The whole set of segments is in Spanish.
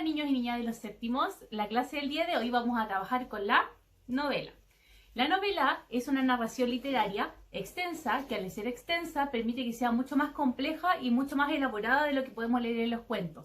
niños y niñas de los séptimos, la clase del día de hoy vamos a trabajar con la novela. La novela es una narración literaria extensa que al ser extensa permite que sea mucho más compleja y mucho más elaborada de lo que podemos leer en los cuentos.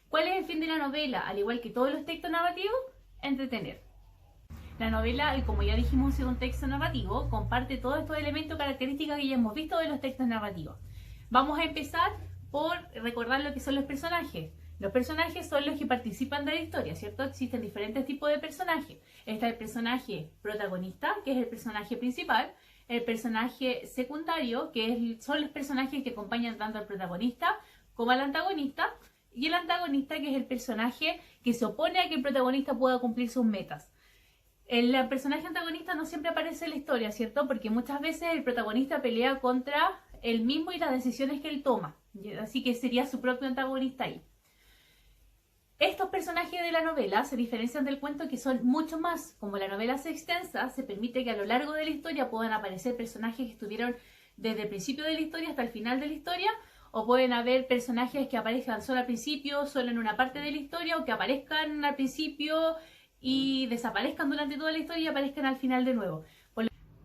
¿Cuál es el fin de la novela? Al igual que todos los textos narrativos, entretener. La novela, como ya dijimos, es un texto narrativo, comparte todos estos elementos o características que ya hemos visto de los textos narrativos. Vamos a empezar por recordar lo que son los personajes. Los personajes son los que participan de la historia, ¿cierto? Existen diferentes tipos de personajes. Está el personaje protagonista, que es el personaje principal, el personaje secundario, que son los personajes que acompañan tanto al protagonista como al antagonista, y el antagonista, que es el personaje que se opone a que el protagonista pueda cumplir sus metas. El personaje antagonista no siempre aparece en la historia, ¿cierto? Porque muchas veces el protagonista pelea contra él mismo y las decisiones que él toma. Así que sería su propio antagonista ahí. Estos personajes de la novela se diferencian del cuento, que son mucho más. Como la novela es extensa, se permite que a lo largo de la historia puedan aparecer personajes que estuvieron desde el principio de la historia hasta el final de la historia, o pueden haber personajes que aparezcan solo al principio, solo en una parte de la historia, o que aparezcan al principio y desaparezcan durante toda la historia y aparezcan al final de nuevo.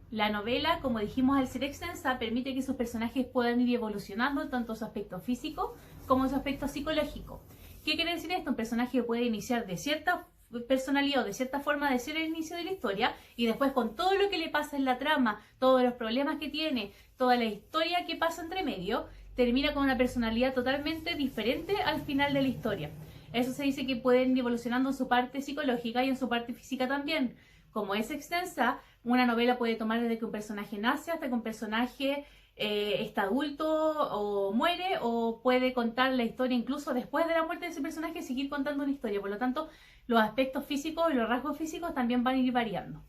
La novela, como dijimos, al ser extensa, permite que sus personajes puedan ir evolucionando tanto su aspecto físico como su aspecto psicológico. ¿Qué quiere decir esto? Un personaje puede iniciar de cierta personalidad o de cierta forma de ser el inicio de la historia, y después con todo lo que le pasa en la trama, todos los problemas que tiene, toda la historia que pasa entre medio, termina con una personalidad totalmente diferente al final de la historia. Eso se dice que pueden ir evolucionando en su parte psicológica y en su parte física también. Como es extensa, una novela puede tomar desde que un personaje nace hasta que un personaje está adulto o muere, o puede contar la historia incluso después de la muerte de ese personaje, seguir contando una historia. Por lo tanto, los aspectos físicos y los rasgos físicos también van a ir variando.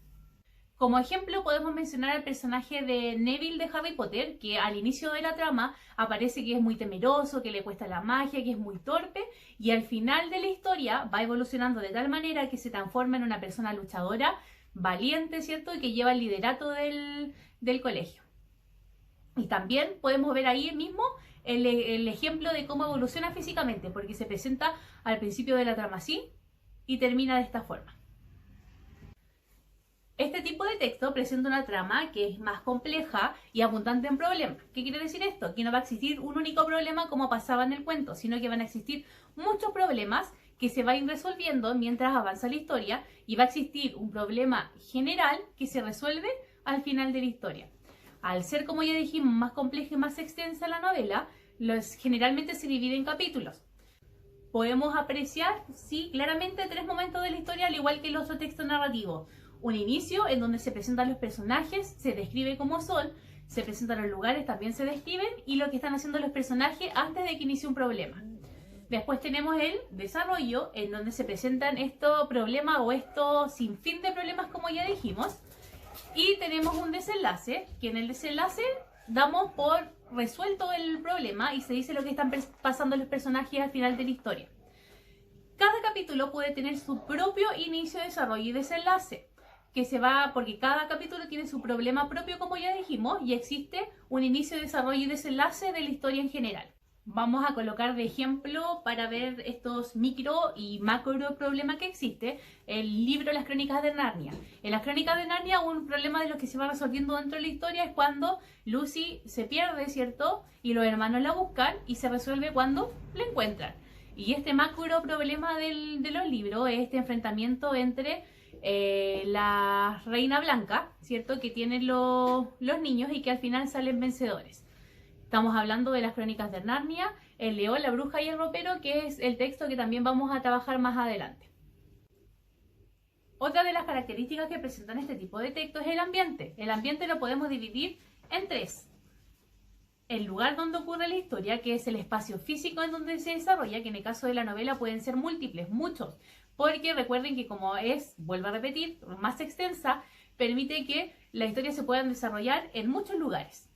Como ejemplo podemos mencionar al personaje de Neville de Harry Potter, que al inicio de la trama aparece que es muy temeroso, que le cuesta la magia, que es muy torpe, y al final de la historia va evolucionando de tal manera que se transforma en una persona luchadora, valiente, ¿cierto? Y que lleva el liderato del colegio. Y también podemos ver ahí mismo el ejemplo de cómo evoluciona físicamente, porque se presenta al principio de la trama así y termina de esta forma. Este tipo de texto presenta una trama que es más compleja y abundante en problemas. ¿Qué quiere decir esto? Que no va a existir un único problema como pasaba en el cuento, sino que van a existir muchos problemas que se van a ir resolviendo mientras avanza la historia, y va a existir un problema general que se resuelve al final de la historia. Al ser, como ya dijimos, más compleja y más extensa la novela, generalmente se divide en capítulos. Podemos apreciar, sí, claramente 3 momentos de la historia, al igual que el otro texto narrativo. Un inicio en donde se presentan los personajes, se describe cómo son, se presentan los lugares, también se describen, y lo que están haciendo los personajes antes de que inicie un problema. Después tenemos el desarrollo, en donde se presentan estos problemas o estos sinfín de problemas, como ya dijimos. Y tenemos un desenlace, que en el desenlace damos por resuelto el problema y se dice lo que están pasando los personajes al final de la historia. Cada capítulo puede tener su propio inicio, desarrollo y desenlace, que se va, porque cada capítulo tiene su problema propio, como ya dijimos, y existe un inicio, desarrollo y desenlace de la historia en general. Vamos a colocar de ejemplo para ver estos micro y macro problemas que existe el libro Las Crónicas de Narnia. En Las Crónicas de Narnia, un problema de los que se va resolviendo dentro de la historia es cuando Lucy se pierde, ¿cierto? Y los hermanos la buscan, y se resuelve cuando la encuentran. Y este macro problema de los libros es este enfrentamiento entre la reina blanca, ¿cierto? Que tienen los niños y que al final salen vencedores. Estamos hablando de Las Crónicas de Narnia, El León, la Bruja y el Ropero, que es el texto que también vamos a trabajar más adelante. Otra de las características que presentan este tipo de texto es el ambiente. El ambiente lo podemos dividir en 3. El lugar donde ocurre la historia, que es el espacio físico en donde se desarrolla, que en el caso de la novela pueden ser múltiples, muchos, porque recuerden que como es, vuelvo a repetir, más extensa, permite que la historia se pueda desarrollar en muchos lugares.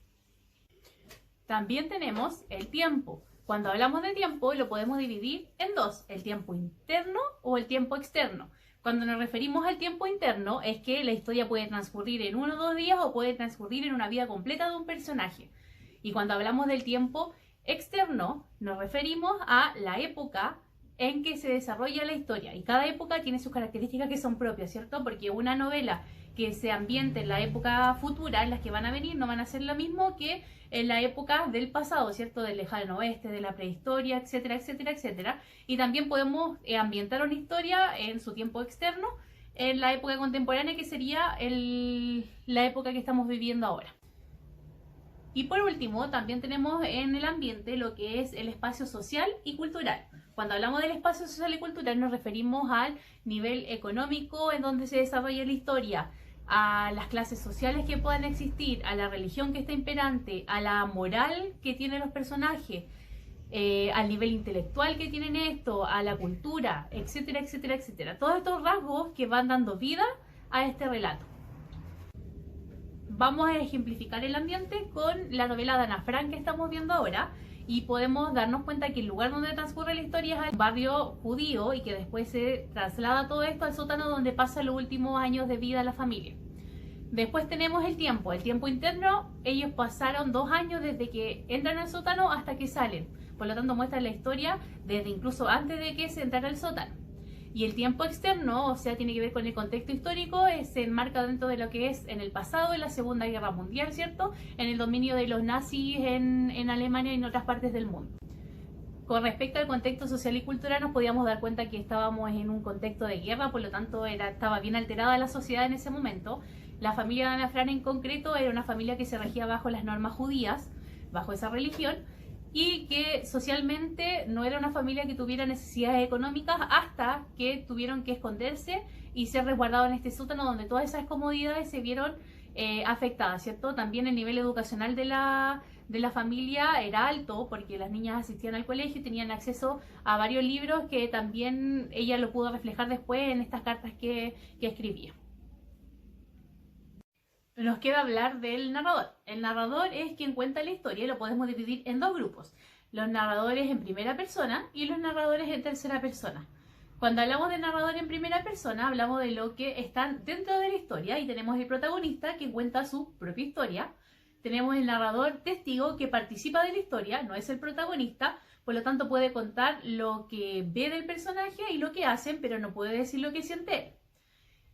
También tenemos el tiempo. Cuando hablamos de tiempo lo podemos dividir en 2, el tiempo interno o el tiempo externo. Cuando nos referimos al tiempo interno es que la historia puede transcurrir en 1 o 2 días o puede transcurrir en una vida completa de un personaje. Y cuando hablamos del tiempo externo nos referimos a la época en que se desarrolla la historia. Y cada época tiene sus características que son propias, ¿cierto? Porque una novela que se ambiente en la época futura, en las que van a venir, no van a ser lo mismo que en la época del pasado, ¿cierto? Del lejano oeste, de la prehistoria, etcétera, etcétera, etcétera. Y también podemos ambientar una historia en su tiempo externo, en la época contemporánea, que sería la época que estamos viviendo ahora. Y por último, también tenemos en el ambiente lo que es el espacio social y cultural. Cuando hablamos del espacio social y cultural nos referimos al nivel económico en donde se desarrolla la historia, a las clases sociales que puedan existir, a la religión que está imperante, a la moral que tienen los personajes, al nivel intelectual que tienen esto, a la cultura, etcétera, etcétera, etcétera. Todos estos rasgos que van dando vida a este relato. Vamos a ejemplificar el ambiente con la novela de Ana Frank que estamos viendo ahora, y podemos darnos cuenta que el lugar donde transcurre la historia es un barrio judío y que después se traslada todo esto al sótano donde pasa los últimos años de vida de la familia. Después tenemos el tiempo interno. Ellos pasaron 2 años desde que entran al sótano hasta que salen, por lo tanto muestra la historia desde incluso antes de que se entrara al sótano. Y el tiempo externo, o sea, tiene que ver con el contexto histórico, se enmarca dentro de lo que es en el pasado, en la Segunda Guerra Mundial, ¿cierto? En el dominio de los nazis en Alemania y en otras partes del mundo. Con respecto al contexto social y cultural, nos podíamos dar cuenta que estábamos en un contexto de guerra, por lo tanto estaba bien alterada la sociedad en ese momento. La familia de Ana Frank en concreto era una familia que se regía bajo las normas judías, bajo esa religión, y que socialmente no era una familia que tuviera necesidades económicas hasta que tuvieron que esconderse y ser resguardados en este sótano donde todas esas comodidades se vieron afectadas, ¿cierto? También el nivel educacional de la familia era alto porque las niñas asistían al colegio y tenían acceso a varios libros que también ella lo pudo reflejar después en estas cartas que escribía. Nos queda hablar del narrador. El narrador es quien cuenta la historia y lo podemos dividir en 2 grupos. Los narradores en primera persona y los narradores en tercera persona. Cuando hablamos de narrador en primera persona, hablamos de lo que están dentro de la historia y tenemos el protagonista que cuenta su propia historia. Tenemos el narrador testigo que participa de la historia, no es el protagonista, por lo tanto puede contar lo que ve del personaje y lo que hacen, pero no puede decir lo que siente él.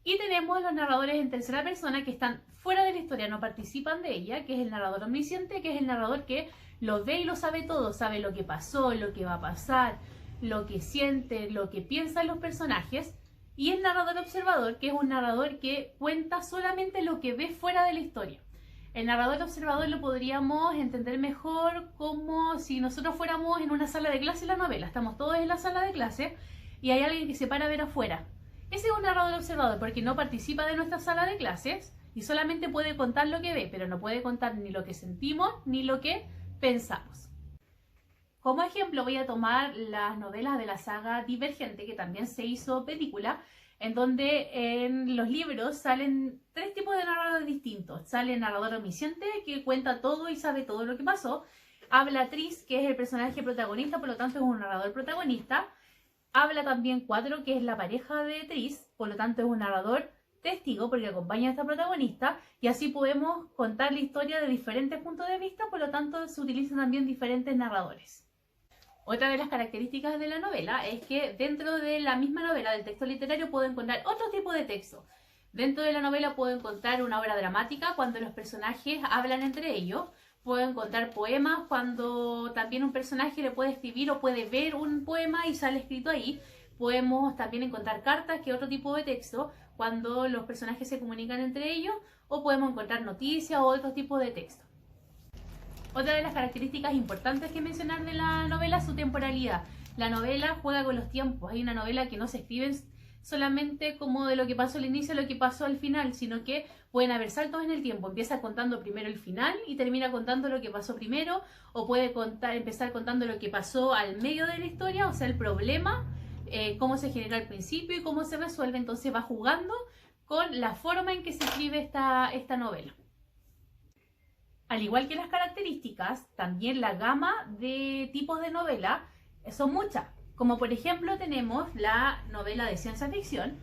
Y tenemos los narradores en tercera persona que están fuera de la historia, no participan de ella, que es el narrador omnisciente, que es el narrador que lo ve y lo sabe todo, sabe lo que pasó, lo que va a pasar, lo que siente, lo que piensan los personajes. Y el narrador observador, que es un narrador que cuenta solamente lo que ve fuera de la historia. El narrador observador lo podríamos entender mejor como si nosotros fuéramos en una sala de clase en la novela. Estamos todos en la sala de clase y hay alguien que se para a ver afuera. Ese es un narrador observador porque no participa de nuestra sala de clases y solamente puede contar lo que ve, pero no puede contar ni lo que sentimos ni lo que pensamos. Como ejemplo voy a tomar las novelas de la saga Divergente, que también se hizo película, en donde en los libros salen 3 tipos de narradores distintos. Sale el narrador omnisciente, que cuenta todo y sabe todo lo que pasó. Habla Tris, que es el personaje protagonista, por lo tanto es un narrador protagonista. Habla también Cuatro, que es la pareja de Tris, por lo tanto es un narrador testigo porque acompaña a esta protagonista, y así podemos contar la historia de diferentes puntos de vista, por lo tanto se utilizan también diferentes narradores. Otra de las características de la novela es que dentro de la misma novela del texto literario puedo encontrar otro tipo de texto. Dentro de la novela puedo encontrar una obra dramática cuando los personajes hablan entre ellos. Puedo encontrar poemas cuando también un personaje le puede escribir o puede ver un poema y sale escrito ahí. Podemos también encontrar cartas, que es otro tipo de texto, cuando los personajes se comunican entre ellos, o podemos encontrar noticias o otro tipo de texto. Otra de las características importantes que mencionar de la novela es su temporalidad. La novela juega con los tiempos. Hay una novela que no se escribe solamente como de lo que pasó al inicio a lo que pasó al final, sino que pueden haber saltos en el tiempo. Empieza contando primero el final y termina contando lo que pasó primero, o puede empezar contando lo que pasó al medio de la historia, o sea, el problema, cómo se generó al principio y cómo se resuelve. Entonces va jugando con la forma en que se escribe esta novela. Al igual que las características, también la gama de tipos de novela son muchas. Como por ejemplo tenemos la novela de ciencia ficción,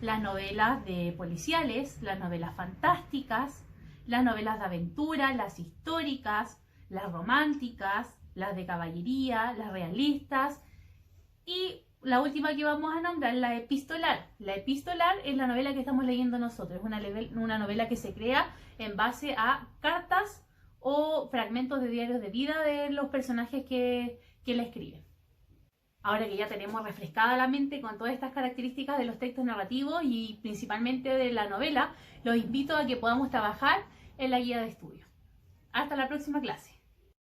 las novelas de policiales, las novelas fantásticas, las novelas de aventura, las históricas, las románticas, las de caballería, las realistas y la última que vamos a nombrar, la epistolar. La epistolar es la novela que estamos leyendo nosotros. Es una novela que se crea en base a cartas o fragmentos de diarios de vida de los personajes que la escriben. Ahora que ya tenemos refrescada la mente con todas estas características de los textos narrativos y principalmente de la novela, los invito a que podamos trabajar en la guía de estudio. Hasta la próxima clase.